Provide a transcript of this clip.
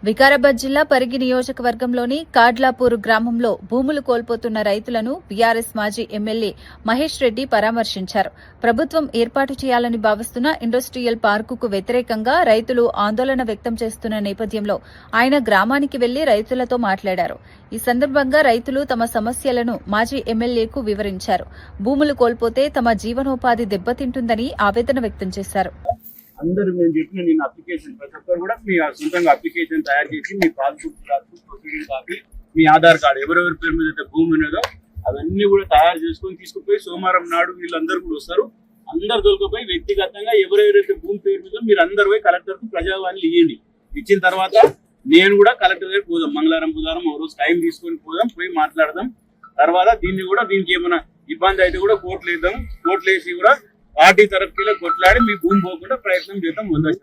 వికారాబాద్ జిల్లా పరిగి నియోజకవర్గంలోని కాడ్లాపూర్ గ్రామంలో భూములు కోల్పోతున్న రైతులను బీఆర్ఎస్ మాజీ ఎమ్మెల్యే మహేష్ రెడ్డి పరామర్శించారు. ప్రభుత్వం ఏర్పాటు చేయాలని భావిస్తున్న ఇండస్ట్రియల్ పార్కుకు వ్యతిరేకంగా రైతులు ఆందోళన వ్యక్తం చేస్తున్న నేపథ్యంలో ఆయన గ్రామానికి వెళ్లి రైతులతో మాట్లాడారు. ఈ సందర్భంగా రైతులు తమ సమస్యలను మాజీ ఎమ్మెల్యేకు వివరించారు. భూములు కోల్పోతే తమ జీవనోపాధి దెబ్బతింటుందని ఆవేదన వ్యక్తం చేశారు. అందరూ మేము చెప్పిన నేను అప్లికేషన్ ప్రతి ఒక్కరు కూడా మీ సొంతంగా అప్లికేషన్ తయారు చేసి మీ పాస్బుక్ ప్రొసీడింగ్ కాపీ మీ ఆధార్ కార్డు ఎవరెవరి పేరు మీద అయితే భూమి ఉన్నదో అవన్నీ కూడా తయారు చేసుకొని తీసుకుపోయి సోమవారం నాడు వీళ్ళందరూ కూడా వస్తారు. అందరు దొరికిపోయి వ్యక్తిగతంగా ఎవరెవరైతే భూమి పేరు మీద మీరు అందరు పోయి కలెక్టర్ కు ప్రజావాణి ఇవ్వండి. ఇచ్చిన తర్వాత నేను కూడా కలెక్టర్ దగ్గర పోదాం, మంగళవారం బుధవారం ఒక రోజు టైం తీసుకొని పోదాం, పోయి మాట్లాడదాం. తర్వాత దీనికి ఏమైనా ఇబ్బంది అయితే కూడా కోర్టులు వేద్దాం. కోర్టులు వేసి కూడా పార్టీ తరఫుకి కొట్లాడి మీ భూమి పోకుండా ప్రయత్నం చేద్దాం. 100%